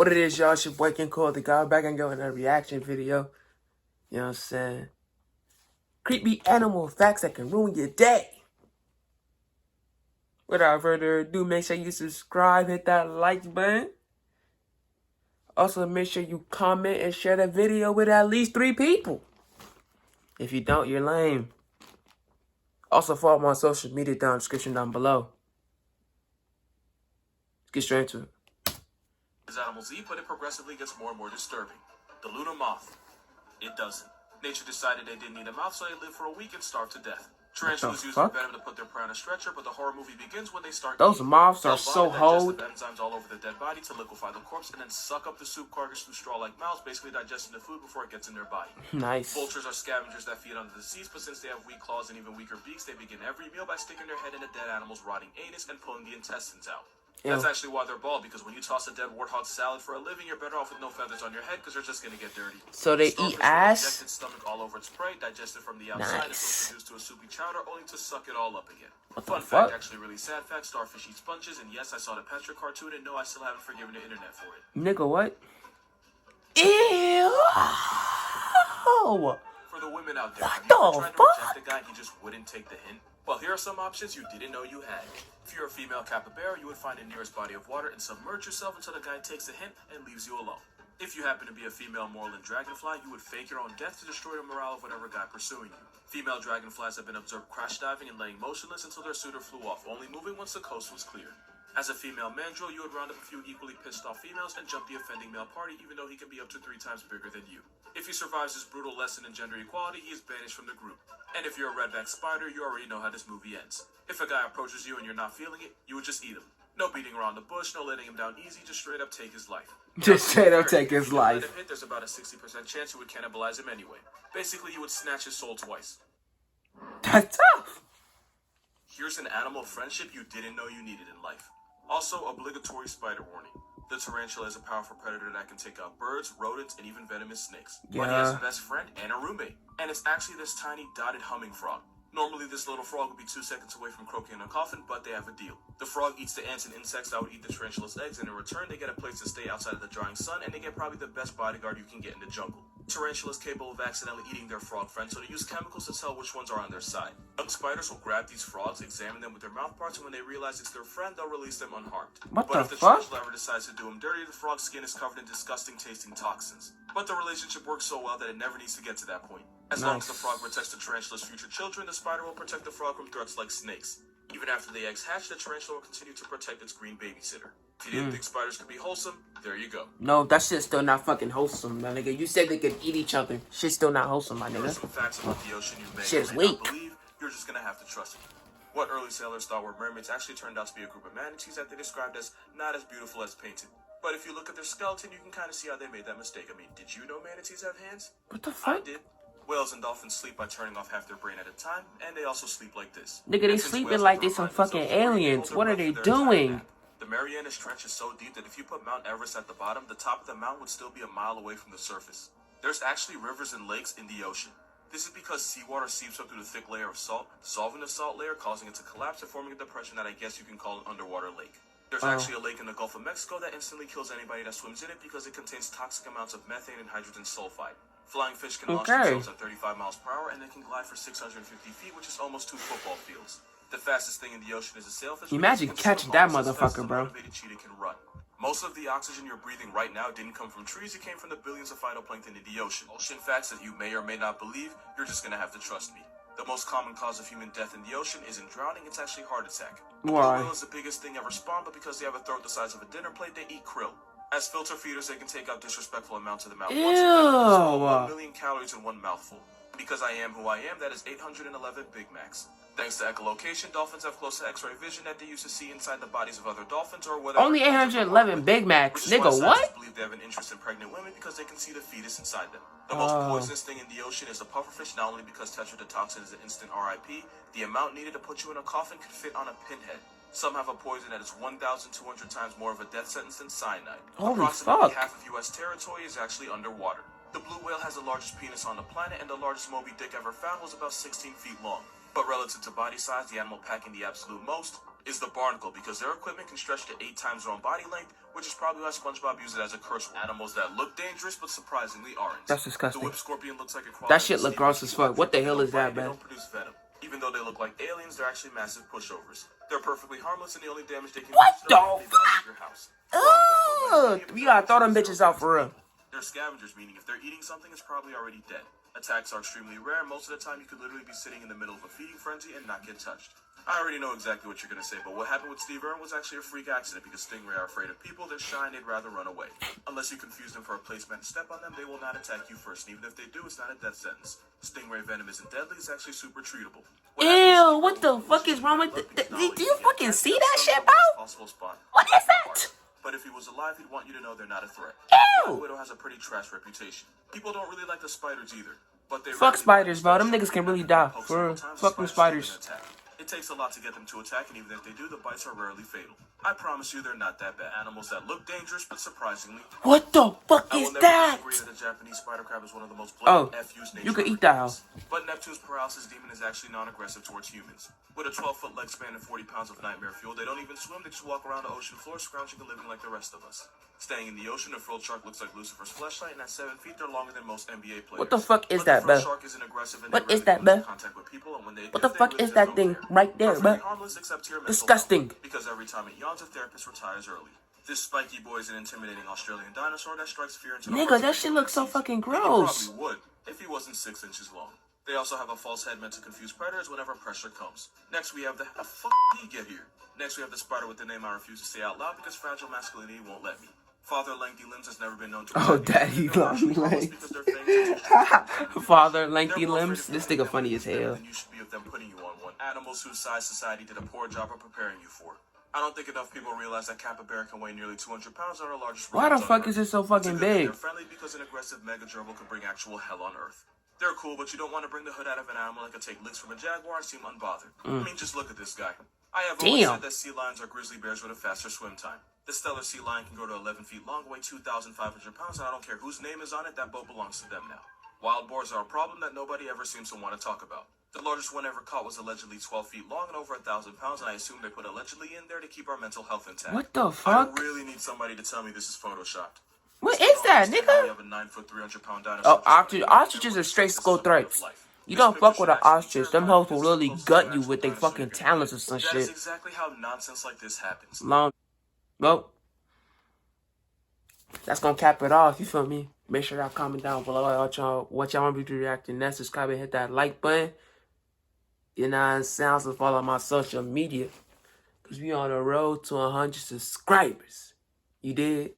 What it is, y'all? It's your boy King Cole, the guy back and go in a reaction video. You know what I'm saying? Creepy animal facts that can ruin your day. Without further ado, make sure you subscribe, hit that like button. Also, make sure you comment and share the video with at least 3 people. If you don't, you're lame. Also, follow my social media down in the description down below. Let's get straight into it. As animals eat, but it progressively gets more and more disturbing. The Luna moth. It doesn't. Nature decided they didn't need a mouth, so they lived for a week and starved to death. Tarantulas use their venom to put their prey on a stretcher, but the horror movie begins when they start Those eating. moths are so hold enzymes all over the dead body to liquefy the corpse and then suck up the soup carcass through straw-like mouths, basically digesting the food before it gets in their body. Nice. Vultures are scavengers that feed on the deceased, but since they have weak claws and even weaker beaks, they begin every meal by sticking their head in a dead animal's rotting anus and pulling the intestines out. That's actually why they're bald, because when you toss a dead warthog salad for a living, you're better off with no feathers on your head, because they're just going to get dirty. So they eat ass? Its stomach all over its prey, digested from the outside, and so reduced to a soupy chowder, only to suck it all up again. Fun fact, actually really sad fact, starfish eat sponges, and yes, I saw the Patrick cartoon, and no, I still haven't forgiven the internet for it. Nigga, what? Ew! For the women out there, what have you ever tried to reject a guy and he just wouldn't take the hint? Well, here are some options you didn't know you had. If you're a female capybara, you would find the nearest body of water and submerge yourself until the guy takes a hint and leaves you alone. If you happen to be a female moorland dragonfly, you would fake your own death to destroy the morale of whatever guy pursuing you. Female dragonflies have been observed crash diving and laying motionless until their suitor flew off, only moving once the coast was clear. As a female mandrill, you would round up a few equally pissed off females and jump the offending male party, even though he can be up to 3 times bigger than you. If he survives this brutal lesson in gender equality, he is banished from the group. And if you're a redback spider, you already know how this movie ends. If a guy approaches you and you're not feeling it, you would just eat him. No beating around the bush, no letting him down easy, just straight up take his life. Just straight up take his life. If you hit, there's about a 60% chance you would cannibalize him anyway. Basically, you would snatch his soul twice. That's tough. Here's an animal friendship you didn't know you needed in life. Also, obligatory spider warning. The tarantula is a powerful predator that can take out birds, rodents, and even venomous snakes. But he has a best friend and a roommate. And it's actually this tiny dotted humming frog. Normally, this little frog would be 2 seconds away from croaking in a coffin, but they have a deal. The frog eats the ants and insects that would eat the tarantula's eggs, and in return, they get a place to stay outside of the drying sun, and they get probably the best bodyguard you can get in the jungle. Tarantulas capable of accidentally eating their frog friends, so they use chemicals to tell which ones are on their side. Young spiders will grab these frogs, examine them with their mouth parts, and when they realize it's their friend, they'll release them unharmed. But if the tarantula ever decides to do them dirty, the frog's skin is covered in disgusting tasting toxins. But the relationship works so well that it never needs to get to that point. As long as the frog protects the tarantula's future children, the spider will protect the frog from threats like snakes. Even after the eggs hatch, the tarantula will continue to protect its green babysitter. If you didn't think spiders could be wholesome, there you go. No, that shit's still not fucking wholesome, my nigga. You said they could eat each other. Shit's still not wholesome, my nigga. Some facts about the ocean you may Shit's or may not believe. You're just gonna have to trust me. What early sailors thought were mermaids actually turned out to be a group of manatees that they described as not as beautiful as painted. But if you look at their skeleton, you can kind of see how they made that mistake. I mean, did you know manatees have hands? What the fuck? I did. Whales and dolphins sleep by turning off half their brain at a time, and they also sleep like this. Nigga, they sleeping like they some fucking aliens. What are they doing? The Marianas Trench is so deep that if you put Mount Everest at the bottom, the top of the mountain would still be a mile away from the surface. There's actually rivers and lakes in the ocean. This is because seawater seeps up through the thick layer of salt, dissolving the salt layer, causing it to collapse and forming a depression that I guess you can call an underwater lake. There's actually a lake in the Gulf of Mexico that instantly kills anybody that swims in it because it contains toxic amounts of methane and hydrogen sulfide. Flying fish can launch themselves at 35 miles per hour, and they can glide for 650 feet, which is almost 2 football fields. The fastest thing in the ocean is a sailfish. Imagine catching that motherfucker, bro. Cheetah can run. Most of the oxygen you're breathing right now didn't come from trees, it came from the billions of phytoplankton in the ocean. Ocean facts that you may or may not believe, you're just gonna have to trust me. The most common cause of human death in the ocean isn't drowning, it's actually heart attack. Why? Blue whale is the biggest thing ever spawned, but because they have a throat the size of a dinner plate, they eat krill. As filter feeders, they can take out disrespectful amounts of the mouth once and 1 million calories in one mouthful. Because I am who I am, that is 811 Big Macs. Thanks to echolocation, dolphins have close to X-ray vision that they use to see inside the bodies of other dolphins or whether only 811 Big Macs, nigga. What? Believe they have an interest in pregnant women because they can see the fetus inside them. The most poisonous thing in the ocean is a pufferfish, not only because tetrodotoxin is an instant RIP, the amount needed to put you in a coffin could fit on a pinhead. Some have a poison that is 1,200 times more of a death sentence than cyanide. Approximately half of U.S. territory is actually underwater. The blue whale has the largest penis on the planet, and the largest Moby Dick ever found was about 16 feet long. But relative to body size, the animal packing the absolute most is the barnacle, because their equipment can stretch to 8 times their own body length, which is probably why SpongeBob used it as a curse word. Animals that look dangerous but surprisingly aren't. That's disgusting. The whip scorpion looks like a crawler. That shit look gross as fuck. What the hell is that, man? They don't produce venom. Even though they look like aliens, they're actually massive pushovers. They're perfectly harmless, and the only damage they can do is your house. Ugh! You gotta throw them bitches out for real. They're scavengers, meaning if they're eating something, it's probably already dead. Attacks are extremely rare. Most of the time, you could literally be sitting in the middle of a feeding frenzy and not get touched. I already know exactly what you're going to say, but what happened with Steve Irwin was actually a freak accident because stingray are afraid of people that shine, they'd rather run away. Unless you confuse them for a placement and step on them, they will not attack you first, and even if they do, it's not a death sentence. Stingray venom isn't deadly, it's actually super treatable. Ew, what the fuck is wrong with do you fucking see that shit, bro? What is that? But if he was alive, he'd want you to know they're not a threat. Ew! The Widow has a pretty trash reputation. People don't really like the spiders either. But they fuck spiders, bro. Them niggas can really die. For real. Fuck them spiders. It takes a lot to get them to attack, and even if they do, the bites are rarely fatal. I promise you they're not that bad. Animals that look dangerous, but surprisingly... What the fuck is that? I will never disagree that the Japanese spider crab is one of the most blatant FU's nature. You can eat that, huh? But Neptune's paralysis demon is actually non-aggressive towards humans. With a 12-foot leg span and 40 pounds of nightmare fuel, they don't even swim, they just walk around the ocean floor, scrounging and living like the rest of us. Staying in the ocean, a frilled shark looks like Lucifer's fleshlight, and at 7 feet, they're longer than most NBA players. What the fuck is that, bro? What is that, bro? What the fuck is that thing right there, bro? Disgusting. Because every time it yawns, a therapist retires early. This spiky boy is an intimidating Australian dinosaur that strikes fear into the nigga, that shit looks so fucking gross. He probably would, if he wasn't 6 inches long. They also have a false head meant to confuse predators whenever pressure comes. Next, we have the... How the fuck did he get here? Next, we have the spider with the name I refuse to say out loud because fragile masculinity won't let me. Father Lengthy Limbs has never been known to... Oh, Daddy Lengthy Limbs. Father Lengthy Limbs? This nigga funny as hell. You should be of them putting you on one. Animals whose size society did a poor job of preparing you for. I don't think enough people realize that capybara can weigh nearly 200 pounds and are the largest... Why the fuck is it so fucking big? They're friendly because an aggressive mega gerbil can bring actual hell on earth. They're cool, but you don't want to bring the hood out of an animal that can take licks from a jaguar and seem unbothered. I mean, just look at this guy. I have always said that sea lions are grizzly bears with a faster swim time. The stellar sea lion can grow to 11 feet long, weigh 2,500 pounds, and I don't care whose name is on it, that boat belongs to them now. Wild boars are a problem that nobody ever seems to want to talk about. The largest one ever caught was allegedly 12 feet long and over 1,000 pounds, and I assume they put allegedly in there to keep our mental health intact. What the fuck? I really need somebody to tell me this is photoshopped. What is that, nigga? We have a 9-foot, 300-pound dinosaur. Oh, ostriches are straight skull threats. You don't fuck with an ostrich. Them hoes will really gut you with their fucking talents or some shit. That is exactly how nonsense like this happens. Well, that's gonna cap it off, you feel me? Make sure y'all comment down below what y'all want me to react to next. Subscribe and hit that like button. You know what I'm saying? Also follow my social media. Because we on the road to 100 subscribers. You did?